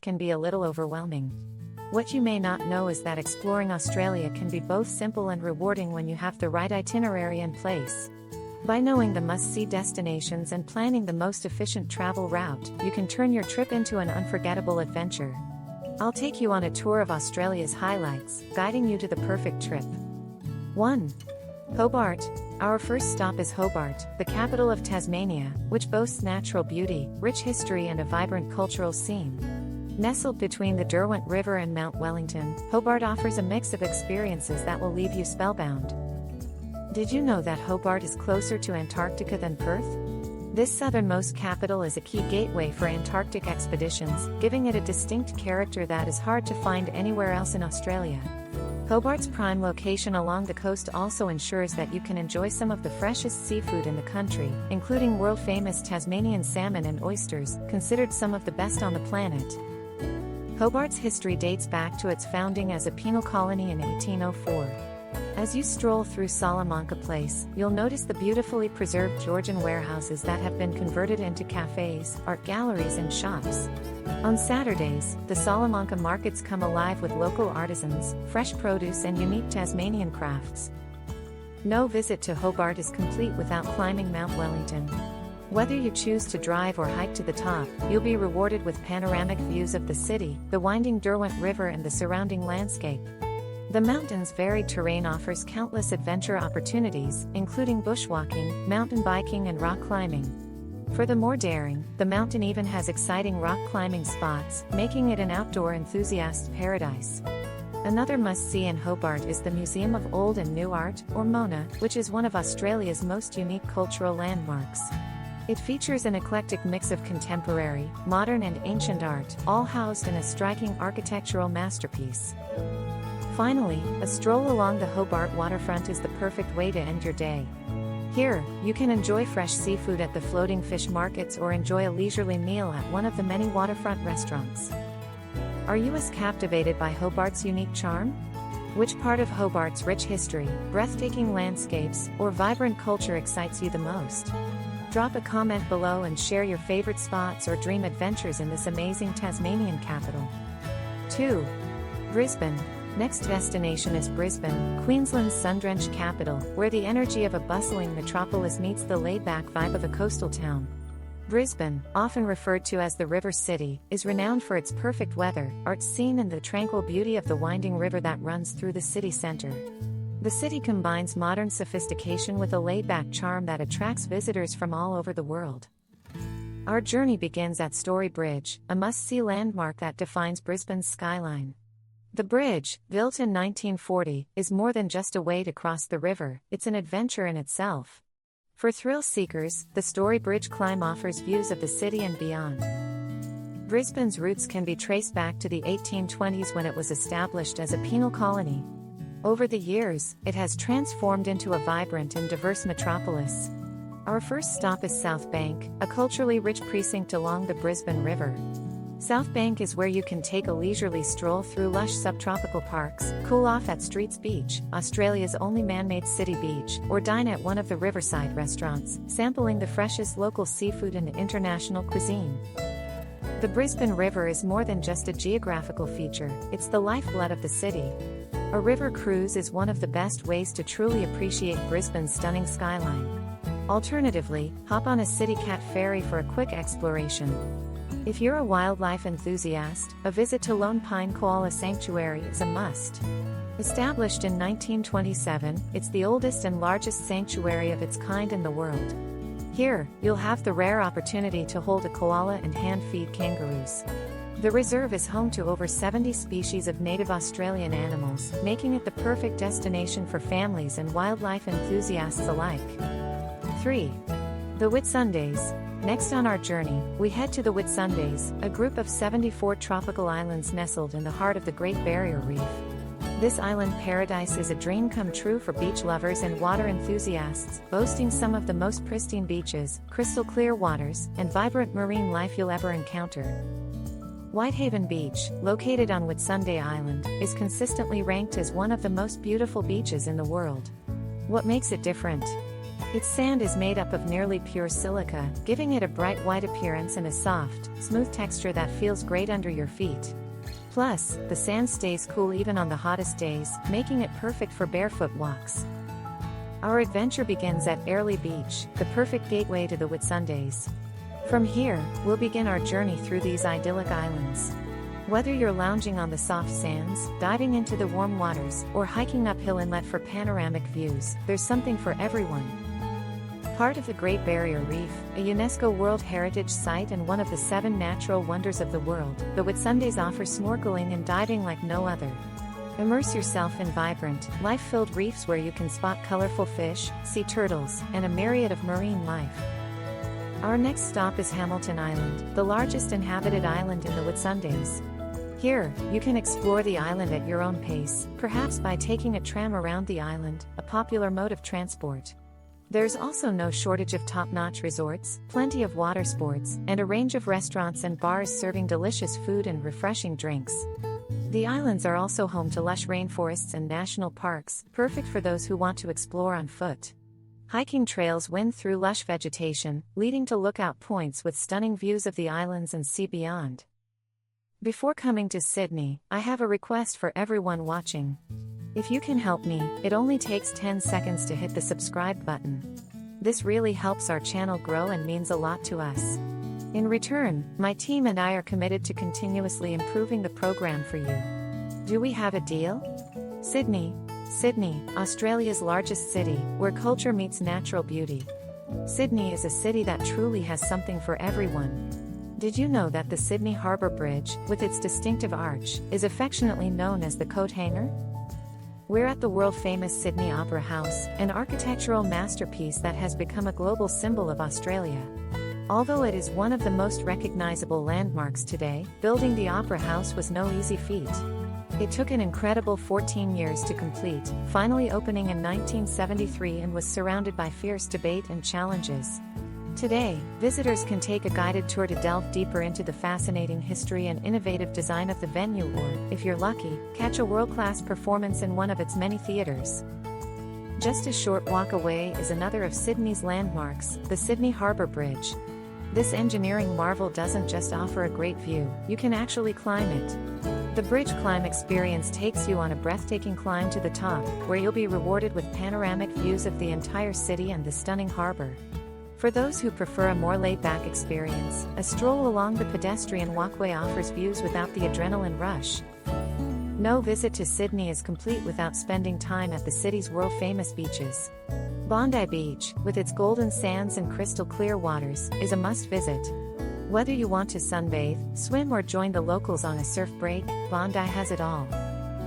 can be a little overwhelming. What you may not know is that exploring Australia can be both simple and rewarding when you have the right itinerary in place. By knowing the must-see destinations and planning the most efficient travel route, you can turn your trip into an unforgettable adventure. I'll take you on a tour of Australia's highlights, guiding you to the perfect trip. 1. Hobart. Our first stop is Hobart, the capital of Tasmania, which boasts natural beauty, rich history and a vibrant cultural scene. Nestled between the Darwin River and Mount Wellington, Hobart offers a mix of experiences that will leave you spellbound. Did you know that Hobart is closer to Antarctica than Perth? This southernmost capital is a key gateway for Antarctic expeditions, giving it a distinct character that is hard to find anywhere else in Australia. Hobart's prime location along the coast also ensures that you can enjoy some of the freshest seafood in the country, including world-famous Tasmanian salmon and oysters, considered some of the best on the planet. Hobart's history dates back to its founding as a penal colony in 1804. As you stroll through Salamanca Place, you'll notice the beautifully preserved Georgian warehouses that have been converted into cafes, art galleries and shops. On Saturdays, the Salamanca markets come alive with local artisans, fresh produce and unique Tasmanian crafts. No visit to Hobart is complete without climbing Mount Wellington. Whether you choose to drive or hike to the top, you'll be rewarded with panoramic views of the city, the winding Derwent River and the surrounding landscape. The mountain's varied terrain offers countless adventure opportunities, including bushwalking, mountain biking and rock climbing. For the more daring, the mountain even has exciting rock climbing spots, making it an outdoor enthusiast's paradise. Another must-see in Hobart is the Museum of Old and New Art, or MONA, which is one of Australia's most unique cultural landmarks. It features an eclectic mix of contemporary, modern and ancient art, all housed in a striking architectural masterpiece. Finally, a stroll along the Hobart waterfront is the perfect way to end your day. Here, you can enjoy fresh seafood at the floating fish markets or enjoy a leisurely meal at one of the many waterfront restaurants. Are you as captivated by Hobart's unique charm? Which part of Hobart's rich history, breathtaking landscapes, or vibrant culture excites you the most? Drop a comment below and share your favorite spots or dream adventures in this amazing Tasmanian capital. 2. Brisbane. Next destination is Brisbane, Queensland's sun-drenched capital, where the energy of a bustling metropolis meets the laid-back vibe of a coastal town. Brisbane, often referred to as the River City, is renowned for its perfect weather, art scene and the tranquil beauty of the winding river that runs through the city centre. The city combines modern sophistication with a laid-back charm that attracts visitors from all over the world. Our journey begins at Story Bridge, a must-see landmark that defines Brisbane's skyline. The bridge, built in 1940, is more than just a way to cross the river, it's an adventure in itself. For thrill seekers, the Story Bridge climb offers views of the city and beyond. Brisbane's roots can be traced back to the 1820s when it was established as a penal colony. Over the years, it has transformed into a vibrant and diverse metropolis. Our first stop is South Bank, a culturally rich precinct along the Brisbane River. South Bank is where you can take a leisurely stroll through lush subtropical parks, cool off at Streets Beach, Australia's only man-made city beach, or dine at one of the riverside restaurants, sampling the freshest local seafood and international cuisine. The Brisbane River is more than just a geographical feature, it's the lifeblood of the city. A river cruise is one of the best ways to truly appreciate Brisbane's stunning skyline. Alternatively, hop on a City Cat ferry for a quick exploration. If you're a wildlife enthusiast, a visit to Lone Pine Koala Sanctuary is a must. Established in 1927, it's the oldest and largest sanctuary of its kind in the world. Here, you'll have the rare opportunity to hold a koala and hand-feed kangaroos. The reserve is home to over 70 species of native Australian animals, making it the perfect destination for families and wildlife enthusiasts alike. 3. The Whitsundays. Next on our journey, we head to the Whitsundays, a group of 74 tropical islands nestled in the heart of the Great Barrier Reef. This island paradise is a dream come true for beach lovers and water enthusiasts, boasting some of the most pristine beaches, crystal clear waters, and vibrant marine life you'll ever encounter. Whitehaven Beach, located on Whitsunday Island, is consistently ranked as one of the most beautiful beaches in the world. What makes it different? Its sand is made up of nearly pure silica, giving it a bright white appearance and a soft, smooth texture that feels great under your feet. Plus, the sand stays cool even on the hottest days, making it perfect for barefoot walks. Our adventure begins at Airlie Beach, the perfect gateway to the Whitsundays. From here, we'll begin our journey through these idyllic islands. Whether you're lounging on the soft sands, diving into the warm waters, or hiking uphill inlet for panoramic views, there's something for everyone. Part of the Great Barrier Reef, a UNESCO World Heritage Site and one of the 7 natural wonders of the world, the Whitsundays offer snorkeling and diving like no other. Immerse yourself in vibrant, life-filled reefs where you can spot colorful fish, sea turtles, and a myriad of marine life. Our next stop is Hamilton Island, the largest inhabited island in the Whitsundays. Here, you can explore the island at your own pace, perhaps by taking a tram around the island, a popular mode of transport. There's also no shortage of top-notch resorts, plenty of water sports, and a range of restaurants and bars serving delicious food and refreshing drinks. The islands are also home to lush rainforests and national parks, perfect for those who want to explore on foot. Hiking trails wind through lush vegetation, leading to lookout points with stunning views of the islands and sea beyond. Before coming to Sydney, I have a request for everyone watching. If you can help me, it only takes 10 seconds to hit the subscribe button. This really helps our channel grow and means a lot to us. In return, my team and I are committed to continuously improving the program for you. Do we have a deal? Sydney, Australia's largest city, where culture meets natural beauty. Sydney is a city that truly has something for everyone. Did you know that the Sydney Harbour Bridge, with its distinctive arch, is affectionately known as the Coat Hanger? We're at the world-famous Sydney Opera House, an architectural masterpiece that has become a global symbol of Australia. Although it is one of the most recognizable landmarks today, building the Opera House was no easy feat. It took an incredible 14 years to complete, finally opening in 1973, and was surrounded by fierce debate and challenges. Today, visitors can take a guided tour to delve deeper into the fascinating history and innovative design of the venue or, if you're lucky, catch a world-class performance in one of its many theaters. Just a short walk away is another of Sydney's landmarks, the Sydney Harbour Bridge. This engineering marvel doesn't just offer a great view, you can actually climb it. The bridge climb experience takes you on a breathtaking climb to the top, where you'll be rewarded with panoramic views of the entire city and the stunning harbour. For those who prefer a more laid-back experience, a stroll along the pedestrian walkway offers views without the adrenaline rush. No visit to Sydney is complete without spending time at the city's world-famous beaches. Bondi Beach, with its golden sands and crystal-clear waters, is a must-visit. Whether you want to sunbathe, swim or join the locals on a surf break, Bondi has it all.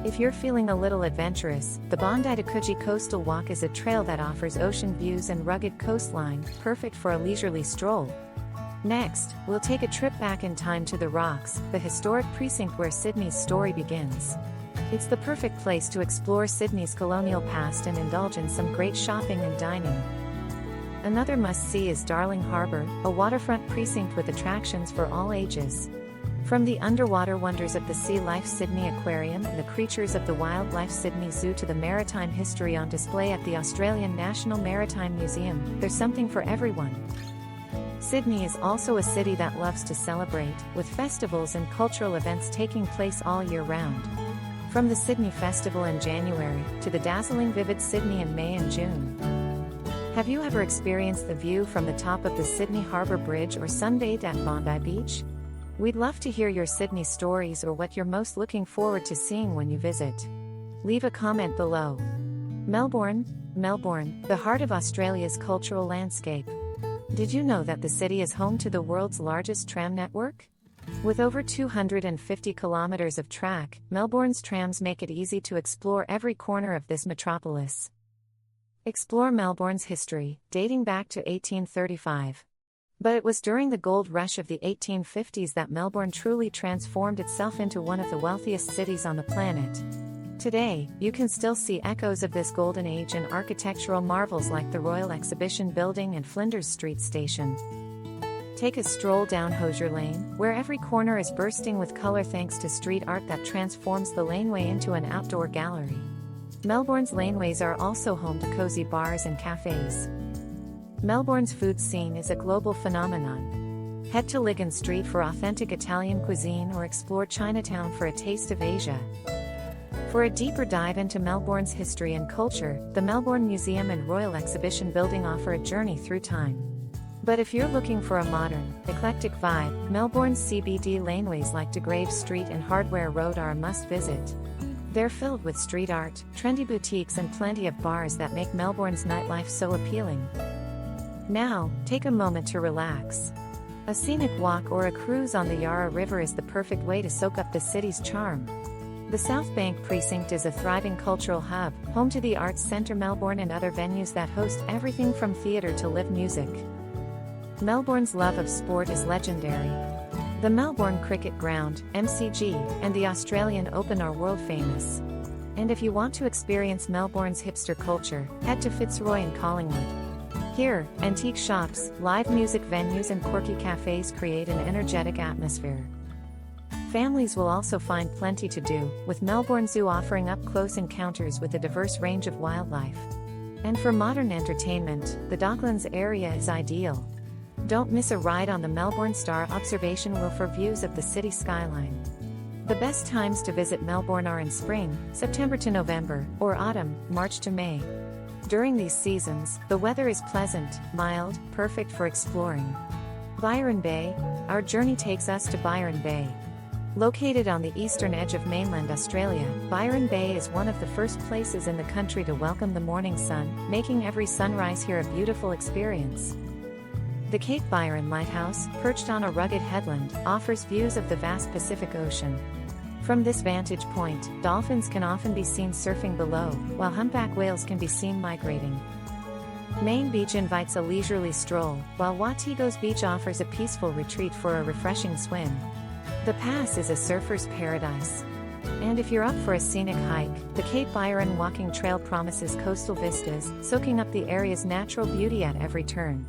If you're feeling a little adventurous, the Bondi to Coogee Coastal Walk is a trail that offers ocean views and rugged coastline, perfect for a leisurely stroll. Next, we'll take a trip back in time to the Rocks, the historic precinct where Sydney's story begins. It's the perfect place to explore Sydney's colonial past and indulge in some great shopping and dining. Another must-see is Darling Harbour, a waterfront precinct with attractions for all ages. From the underwater wonders of the Sea Life Sydney Aquarium and the creatures of the Wildlife Sydney Zoo to the maritime history on display at the Australian National Maritime Museum, there's something for everyone. Sydney is also a city that loves to celebrate, with festivals and cultural events taking place all year round. From the Sydney Festival in January, to the dazzling Vivid Sydney in May and June. Have you ever experienced the view from the top of the Sydney Harbour Bridge or sunbathed at Bondi Beach? We'd love to hear your Sydney stories or what you're most looking forward to seeing when you visit. Leave a comment below. Melbourne, the heart of Australia's cultural landscape. Did you know that the city is home to the world's largest tram network? With over 250 kilometres of track, Melbourne's trams make it easy to explore every corner of this metropolis. Explore Melbourne's history, dating back to 1835. But it was during the gold rush of the 1850s that Melbourne truly transformed itself into one of the wealthiest cities on the planet. Today, you can still see echoes of this golden age in architectural marvels like the Royal Exhibition Building and Flinders Street Station. Take a stroll down Hosier Lane, where every corner is bursting with colour thanks to street art that transforms the laneway into an outdoor gallery. Melbourne's laneways are also home to cozy bars and cafes. Melbourne's food scene is a global phenomenon. Head to Ligon Street for authentic Italian cuisine or explore Chinatown for a taste of Asia. For a deeper dive into Melbourne's history and culture, the Melbourne Museum and Royal Exhibition Building offer a journey through time. But if you're looking for a modern, eclectic vibe, Melbourne's CBD laneways like De Grave Street and Hardware Road are a must-visit. They're filled with street art, trendy boutiques and plenty of bars that make Melbourne's nightlife so appealing. Now, take a moment to relax. A scenic walk or a cruise on the Yarra River is the perfect way to soak up the city's charm. The South Bank Precinct is a thriving cultural hub, home to the Arts Centre Melbourne and other venues that host everything from theatre to live music. Melbourne's love of sport is legendary. The Melbourne Cricket Ground, MCG, and the Australian Open are world famous. And if you want to experience Melbourne's hipster culture, head to Fitzroy and Collingwood. Here, antique shops, live music venues and quirky cafes create an energetic atmosphere. Families will also find plenty to do, with Melbourne Zoo offering up-close encounters with a diverse range of wildlife. And for modern entertainment, the Docklands area is ideal. Don't miss a ride on the Melbourne Star Observation Wheel for views of the city skyline. The best times to visit Melbourne are in spring, September to November, or autumn, March to May. During these seasons, the weather is pleasant, mild, perfect for exploring. Byron Bay. Our journey takes us to Byron Bay. Located on the eastern edge of mainland Australia, Byron Bay is one of the first places in the country to welcome the morning sun, making every sunrise here a beautiful experience. The Cape Byron Lighthouse, perched on a rugged headland, offers views of the vast Pacific Ocean. From this vantage point, dolphins can often be seen surfing below, while humpback whales can be seen migrating. Main Beach invites a leisurely stroll, while Watigo's Beach offers a peaceful retreat for a refreshing swim. The Pass is a surfer's paradise. And if you're up for a scenic hike, the Cape Byron Walking Trail promises coastal vistas, soaking up the area's natural beauty at every turn.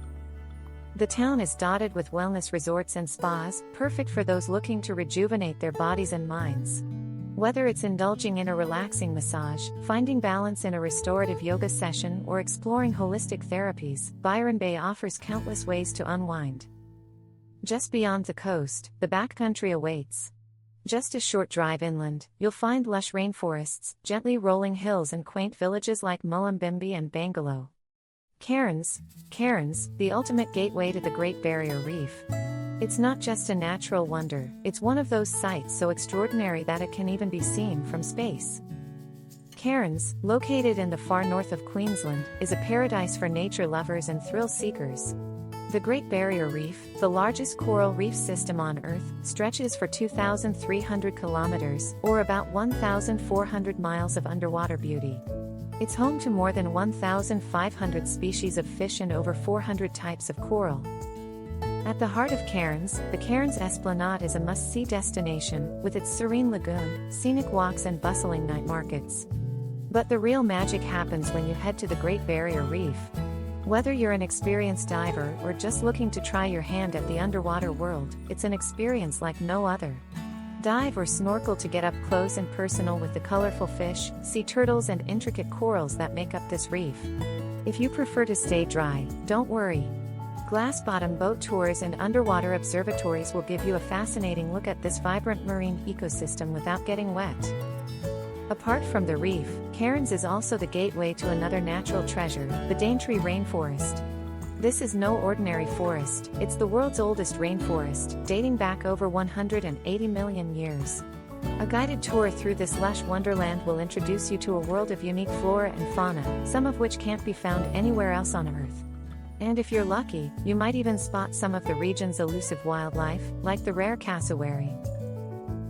The town is dotted with wellness resorts and spas, perfect for those looking to rejuvenate their bodies and minds. Whether it's indulging in a relaxing massage, finding balance in a restorative yoga session, or exploring holistic therapies, Byron Bay offers countless ways to unwind. Just beyond the coast, the backcountry awaits. Just a short drive inland, you'll find lush rainforests, gently rolling hills and quaint villages like Mullumbimby and Bangalow. Cairns, the ultimate gateway to the Great Barrier Reef. It's not just a natural wonder, it's one of those sights so extraordinary that it can even be seen from space. Cairns, located in the far north of Queensland, is a paradise for nature lovers and thrill seekers. The Great Barrier Reef, the largest coral reef system on Earth, stretches for 2,300 kilometers, or about 1,400 miles of underwater beauty. It's home to more than 1,500 species of fish and over 400 types of coral. At the heart of Cairns, the Cairns Esplanade is a must-see destination, with its serene lagoon, scenic walks and bustling night markets. But the real magic happens when you head to the Great Barrier Reef. Whether you're an experienced diver or just looking to try your hand at the underwater world, it's an experience like no other. Dive or snorkel to get up close and personal with the colorful fish, sea turtles and intricate corals that make up this reef. If you prefer to stay dry, don't worry. Glass-bottom boat tours and underwater observatories will give you a fascinating look at this vibrant marine ecosystem without getting wet. Apart from the reef, Cairns is also the gateway to another natural treasure, the Daintree Rainforest. This is no ordinary forest, it's the world's oldest rainforest, dating back over 180 million years. A guided tour through this lush wonderland will introduce you to a world of unique flora and fauna, some of which can't be found anywhere else on Earth. And if you're lucky, you might even spot some of the region's elusive wildlife, like the rare cassowary.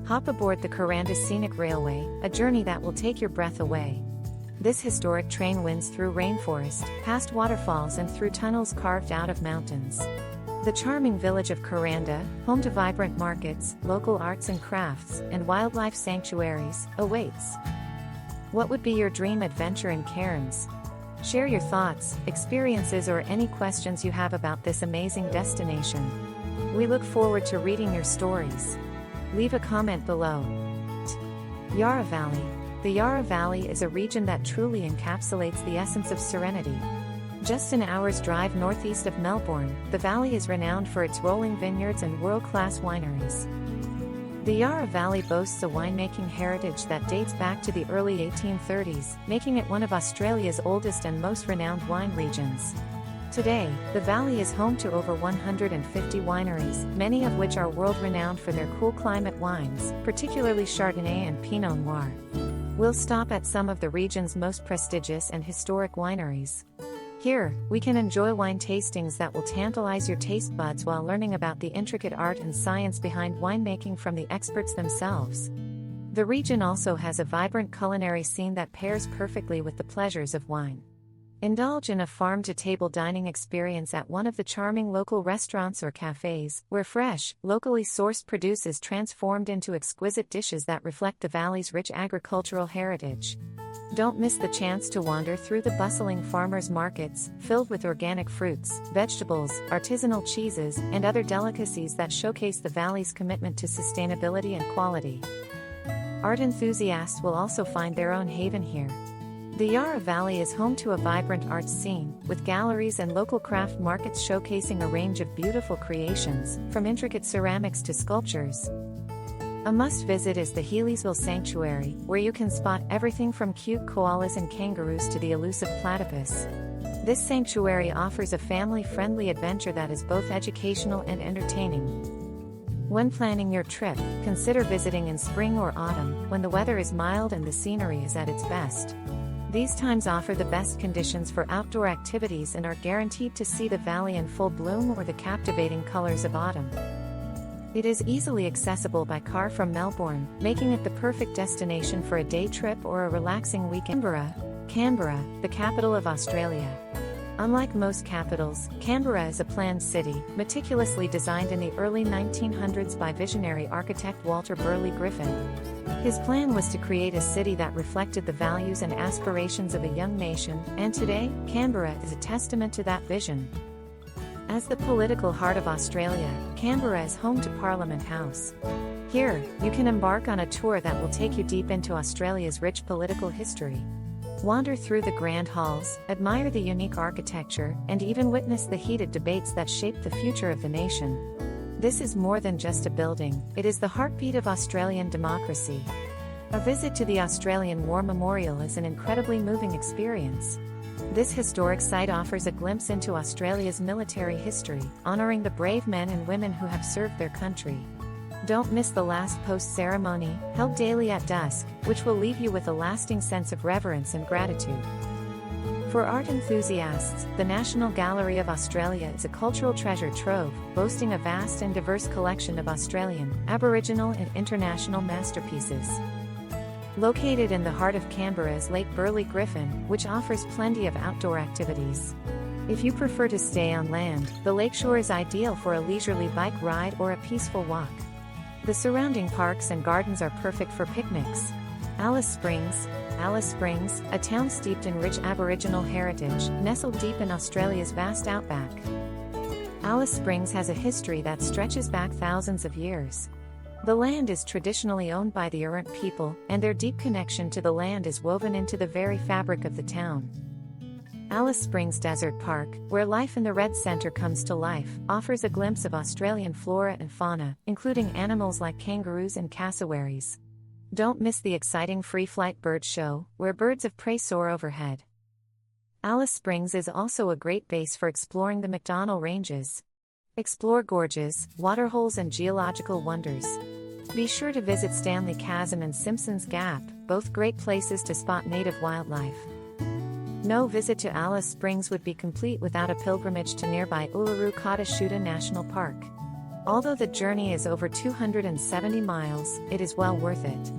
Hop aboard the Kuranda Scenic Railway, a journey that will take your breath away. This historic train winds through rainforest, past waterfalls and through tunnels carved out of mountains. The charming village of Kuranda, home to vibrant markets, local arts and crafts, and wildlife sanctuaries, awaits. What would be your dream adventure in Cairns? Share your thoughts, experiences or any questions you have about this amazing destination. We look forward to reading your stories. Leave a comment below. Yarra Valley. The Yarra Valley is a region that truly encapsulates the essence of serenity. Just an hour's drive northeast of Melbourne, the valley is renowned for its rolling vineyards and world-class wineries. The Yarra Valley boasts a winemaking heritage that dates back to the early 1830s, making it one of Australia's oldest and most renowned wine regions. Today, the valley is home to over 150 wineries, many of which are world-renowned for their cool climate wines, particularly Chardonnay and Pinot Noir. We'll stop at some of the region's most prestigious and historic wineries. Here, we can enjoy wine tastings that will tantalize your taste buds while learning about the intricate art and science behind winemaking from the experts themselves. The region also has a vibrant culinary scene that pairs perfectly with the pleasures of wine. Indulge in a farm-to-table dining experience at one of the charming local restaurants or cafes, where fresh, locally sourced produce is transformed into exquisite dishes that reflect the valley's rich agricultural heritage. Don't miss the chance to wander through the bustling farmers' markets, filled with organic fruits, vegetables, artisanal cheeses, and other delicacies that showcase the valley's commitment to sustainability and quality. Art enthusiasts will also find their own haven here. The Yarra Valley is home to a vibrant arts scene, with galleries and local craft markets showcasing a range of beautiful creations, from intricate ceramics to sculptures. A must-visit is the Healesville Sanctuary, where you can spot everything from cute koalas and kangaroos to the elusive platypus. This sanctuary offers a family-friendly adventure that is both educational and entertaining. When planning your trip, consider visiting in spring or autumn, when the weather is mild and the scenery is at its best. These times offer the best conditions for outdoor activities and are guaranteed to see the valley in full bloom or the captivating colors of autumn. It is easily accessible by car from Melbourne, making it the perfect destination for a day trip or a relaxing weekend. Canberra, the capital of Australia. Unlike most capitals, Canberra is a planned city, meticulously designed in the early 1900s by visionary architect Walter Burley Griffin. His plan was to create a city that reflected the values and aspirations of a young nation, and today, Canberra is a testament to that vision. As the political heart of Australia, Canberra is home to Parliament House. Here, you can embark on a tour that will take you deep into Australia's rich political history. Wander through the grand halls, admire the unique architecture, and even witness the heated debates that shape the future of the nation. This is more than just a building, it is the heartbeat of Australian democracy. A visit to the Australian War Memorial is an incredibly moving experience. This historic site offers a glimpse into Australia's military history, honouring the brave men and women who have served their country. Don't miss the last post ceremony, held daily at dusk, which will leave you with a lasting sense of reverence and gratitude. For art enthusiasts, the National Gallery of Australia is a cultural treasure trove, boasting a vast and diverse collection of Australian, Aboriginal and international masterpieces. Located in the heart of Canberra is Lake Burley Griffin, which offers plenty of outdoor activities. If you prefer to stay on land, the lakeshore is ideal for a leisurely bike ride or a peaceful walk. The surrounding parks and gardens are perfect for picnics. Alice Springs, a town steeped in rich Aboriginal heritage, nestled deep in Australia's vast outback. Alice Springs has a history that stretches back thousands of years. The land is traditionally owned by the Arrant people, and their deep connection to the land is woven into the very fabric of the town. Alice Springs Desert Park, where life in the Red Centre comes to life, offers a glimpse of Australian flora and fauna, including animals like kangaroos and cassowaries. Don't miss the exciting free-flight bird show, where birds of prey soar overhead. Alice Springs is also a great base for exploring the McDonnell Ranges. Explore gorges, waterholes and geological wonders. Be sure to visit Stanley Chasm and Simpsons Gap, both great places to spot native wildlife. No visit to Alice Springs would be complete without a pilgrimage to nearby Uluru-Kata Tjuta National Park. Although the journey is over 270 miles, it is well worth it.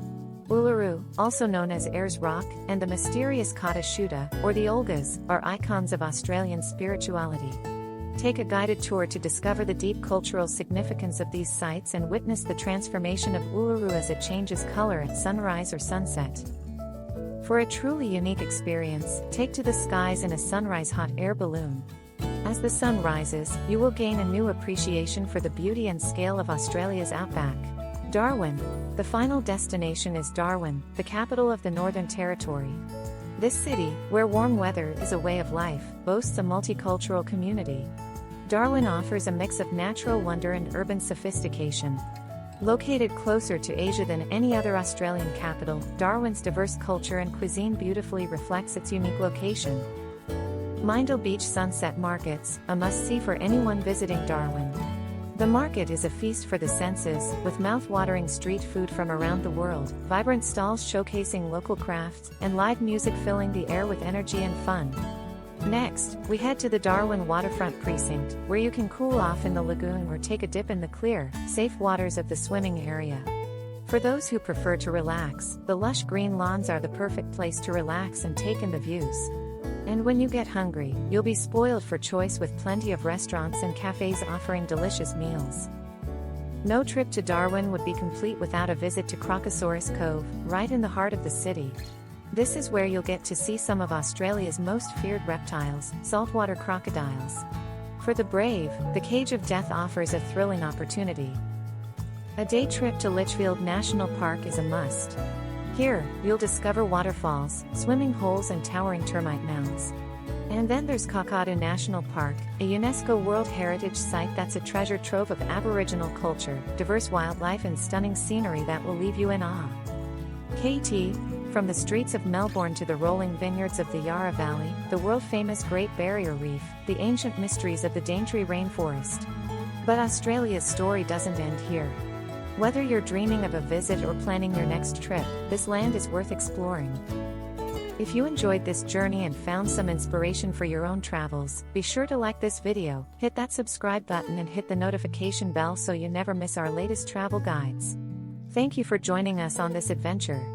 Uluru, also known as Ayers Rock, and the mysterious Kata Tjuta, or the Olgas, are icons of Australian spirituality. Take a guided tour to discover the deep cultural significance of these sites and witness the transformation of Uluru as it changes color at sunrise or sunset. For a truly unique experience, take to the skies in a sunrise hot air balloon. As the sun rises, you will gain a new appreciation for the beauty and scale of Australia's outback. Darwin. The final destination is Darwin, the capital of the Northern Territory. This city, where warm weather is a way of life, boasts a multicultural community. Darwin offers a mix of natural wonder and urban sophistication. Located closer to Asia than any other Australian capital, Darwin's diverse culture and cuisine beautifully reflects its unique location. Mindle Beach Sunset Markets, a must-see for anyone visiting Darwin. The market is a feast for the senses, with mouth-watering street food from around the world, vibrant stalls showcasing local crafts, and live music filling the air with energy and fun. Next, we head to the Darwin Waterfront Precinct, where you can cool off in the lagoon or take a dip in the clear, safe waters of the swimming area. For those who prefer to relax, the lush green lawns are the perfect place to relax and take in the views. And when you get hungry, you'll be spoiled for choice with plenty of restaurants and cafes offering delicious meals. No trip to Darwin would be complete without a visit to Crocosaurus Cove, right in the heart of the city. This is where you'll get to see some of Australia's most feared reptiles, saltwater crocodiles. For the brave, the Cage of Death offers a thrilling opportunity. A day trip to Litchfield National Park is a must. Here, you'll discover waterfalls, swimming holes and towering termite mounds. And then there's Kakadu National Park, a UNESCO World Heritage Site that's a treasure trove of Aboriginal culture, diverse wildlife and stunning scenery that will leave you in awe. KT. From the streets of Melbourne to the rolling vineyards of the Yarra Valley, the world-famous Great Barrier Reef, the ancient mysteries of the Daintree Rainforest. But Australia's story doesn't end here. Whether you're dreaming of a visit or planning your next trip, this land is worth exploring. If you enjoyed this journey and found some inspiration for your own travels, be sure to like this video, hit that subscribe button and hit the notification bell so you never miss our latest travel guides. Thank you for joining us on this adventure.